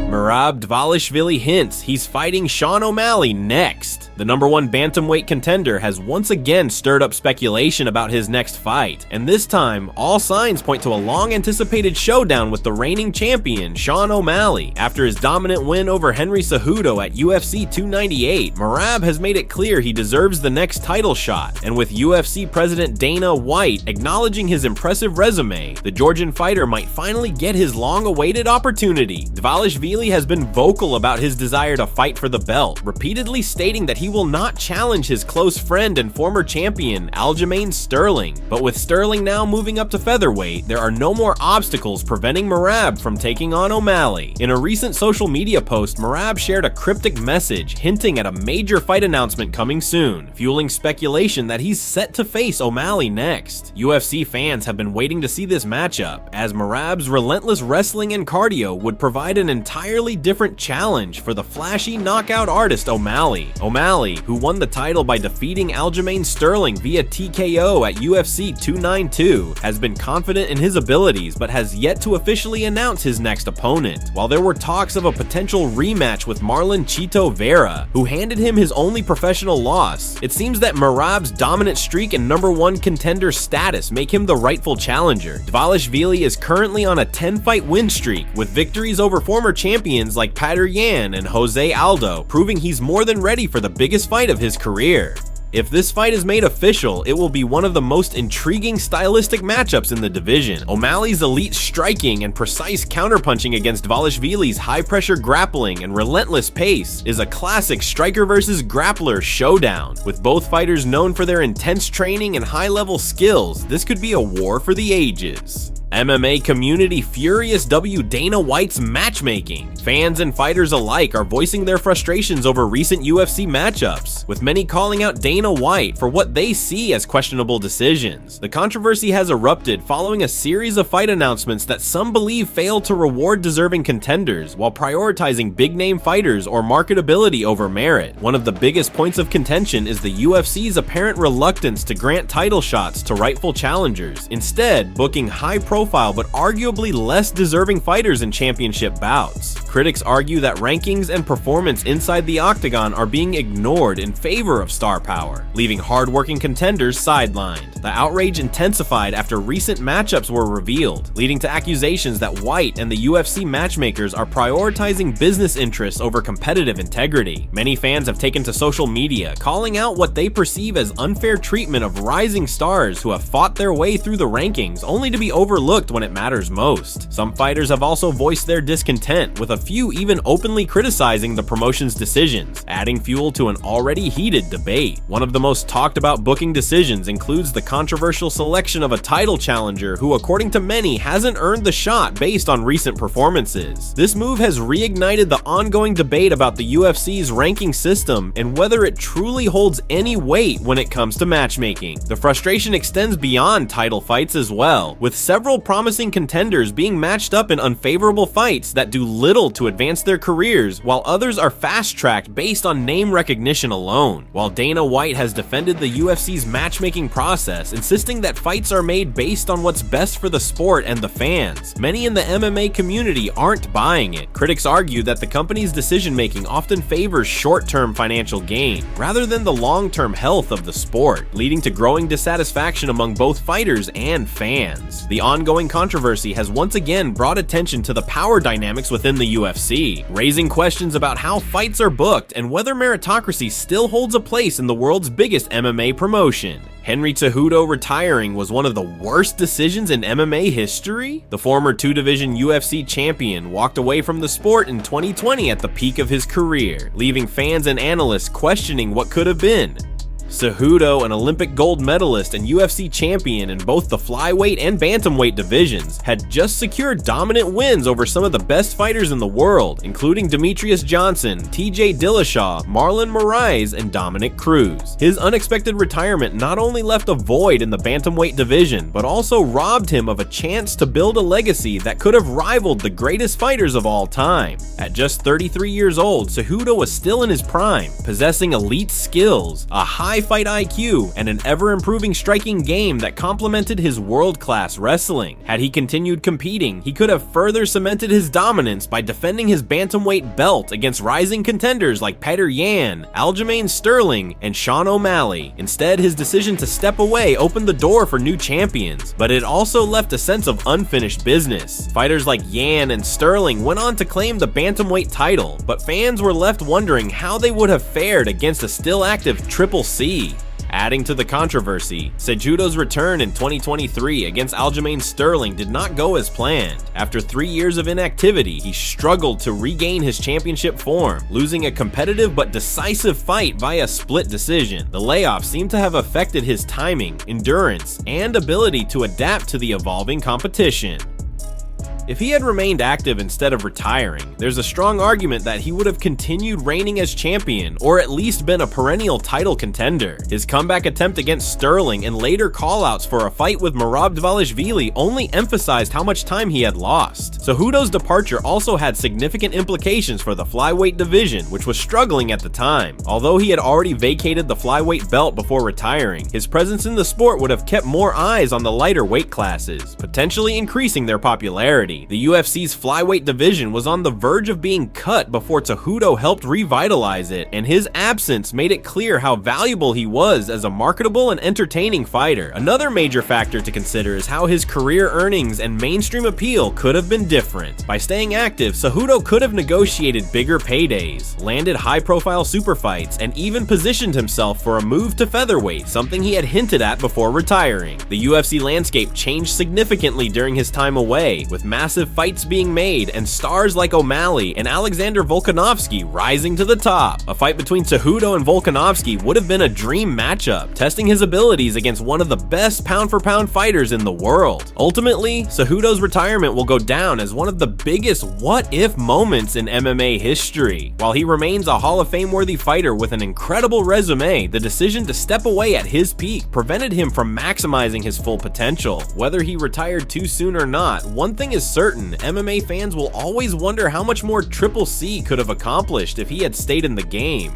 Merab Dvalishvili hints he's fighting Sean O'Malley next. The #1 bantamweight contender has once again stirred up speculation about his next fight, and this time, all signs point to a long-anticipated showdown with the reigning champion, Sean O'Malley. After his dominant win over Henry Cejudo at UFC 298, Merab has made it clear he deserves the next title shot, and with UFC President Dana White acknowledging his impressive resume, the Georgian fighter might finally get his long-awaited opportunity. Dvalishvili has been vocal about his desire to fight for the belt, repeatedly stating that he will not challenge his close friend and former champion, Aljamain Sterling. But with Sterling now moving up to featherweight, there are no more obstacles preventing Merab from taking on O'Malley. In a recent social media post, Merab shared a cryptic message hinting at a major fight announcement coming soon, fueling speculation that he's set to face O'Malley next. UFC fans have been waiting to see this matchup, as Merab's relentless wrestling and cardio would provide an entirely different challenge for the flashy knockout artist O'Malley. O'Malley, who won the title by defeating Aljamain Sterling via TKO at UFC 292, has been confident in his abilities but has yet to officially announce his next opponent. While there were talks of a potential rematch with Marlon Chito Vera, who handed him his only professional loss, it seems that Merab's dominant streak and #1 contender status make him the rightful challenger. Dvalishvili is currently on a 10-fight win streak, with victories over former champions like Petr Yan and Jose Aldo, proving he's more than ready for the biggest fight of his career. If this fight is made official, it will be one of the most intriguing stylistic matchups in the division. O'Malley's elite striking and precise counterpunching against Dvalishvili's high-pressure grappling and relentless pace is a classic striker versus grappler showdown. With both fighters known for their intense training and high-level skills, this could be a war for the ages. MMA community furious Dana White's matchmaking. Fans and fighters alike are voicing their frustrations over recent UFC matchups, with many calling out Dana White for what they see as questionable decisions. The controversy has erupted following a series of fight announcements that some believe fail to reward deserving contenders while prioritizing big-name fighters or marketability over merit. One of the biggest points of contention is the UFC's apparent reluctance to grant title shots to rightful challengers, instead booking high-profile but arguably less deserving fighters in championship bouts. Critics argue that rankings and performance inside the octagon are being ignored in favor of star power, leaving hard-working contenders sidelined. The outrage intensified after recent matchups were revealed, leading to accusations that White and the UFC matchmakers are prioritizing business interests over competitive integrity. Many fans have taken to social media, calling out what they perceive as unfair treatment of rising stars who have fought their way through the rankings only to be overlooked when it matters most. Some fighters have also voiced their discontent, with a few even openly criticizing the promotion's decisions, adding fuel to an already heated debate. One of the most talked about booking decisions includes the controversial selection of a title challenger who, according to many, hasn't earned the shot based on recent performances. This move has reignited the ongoing debate about the UFC's ranking system and whether it truly holds any weight when it comes to matchmaking. The frustration extends beyond title fights as well, with several promising contenders being matched up in unfavorable fights that do little to advance their careers, while others are fast-tracked based on name recognition alone. While Dana White has defended the UFC's matchmaking process, insisting that fights are made based on what's best for the sport and the fans, many in the MMA community aren't buying it. Critics argue that the company's decision-making often favors short-term financial gain, rather than the long-term health of the sport, leading to growing dissatisfaction among both fighters and fans. The ongoing controversy has once again brought attention to the power dynamics within the UFC, raising questions about how fights are booked and whether meritocracy still holds a place in the world's biggest MMA promotion. Henry Cejudo retiring was one of the worst decisions in MMA history? The former two-division UFC champion walked away from the sport in 2020 at the peak of his career, leaving fans and analysts questioning what could have been. Cejudo, an Olympic gold medalist and UFC champion in both the flyweight and bantamweight divisions, had just secured dominant wins over some of the best fighters in the world, including Demetrius Johnson, TJ Dillashaw, Marlon Moraes, and Dominic Cruz. His unexpected retirement not only left a void in the bantamweight division, but also robbed him of a chance to build a legacy that could have rivaled the greatest fighters of all time. At just 33 years old, Cejudo was still in his prime, possessing elite skills, a high high fight IQ, and an ever-improving striking game that complemented his world-class wrestling. Had he continued competing, he could have further cemented his dominance by defending his bantamweight belt against rising contenders like Petr Yan, Aljamain Sterling, and Sean O'Malley. Instead, his decision to step away opened the door for new champions, but it also left a sense of unfinished business. Fighters like Yan and Sterling went on to claim the bantamweight title, but fans were left wondering how they would have fared against a still active Triple C. Adding to the controversy, Cejudo's return in 2023 against Aljamain Sterling did not go as planned. After 3 years of inactivity, he struggled to regain his championship form, losing a competitive but decisive fight via split decision. The layoff seemed to have affected his timing, endurance, and ability to adapt to the evolving competition. If he had remained active instead of retiring, there's a strong argument that he would have continued reigning as champion, or at least been a perennial title contender. His comeback attempt against Sterling and later callouts for a fight with Merab Dvalishvili only emphasized how much time he had lost. Cejudo's departure also had significant implications for the flyweight division, which was struggling at the time. Although he had already vacated the flyweight belt before retiring, his presence in the sport would have kept more eyes on the lighter weight classes, potentially increasing their popularity. The UFC's flyweight division was on the verge of being cut before Cejudo helped revitalize it, and his absence made it clear how valuable he was as a marketable and entertaining fighter. Another major factor to consider is how his career earnings and mainstream appeal could have been different. By staying active, Cejudo could have negotiated bigger paydays, landed high-profile super fights, and even positioned himself for a move to featherweight, something he had hinted at before retiring. The UFC landscape changed significantly during his time away, with massive fights being made and stars like O'Malley and Alexander Volkanovski rising to the top. A fight between Cejudo and Volkanovski would have been a dream matchup, testing his abilities against one of the best pound-for-pound fighters in the world. Ultimately, Cejudo's retirement will go down as one of the biggest what-if moments in MMA history. While he remains a Hall of Fame-worthy fighter with an incredible resume, the decision to step away at his peak prevented him from maximizing his full potential. Whether he retired too soon or not, one thing is certain: MMA fans will always wonder how much more Triple C could have accomplished if he had stayed in the game.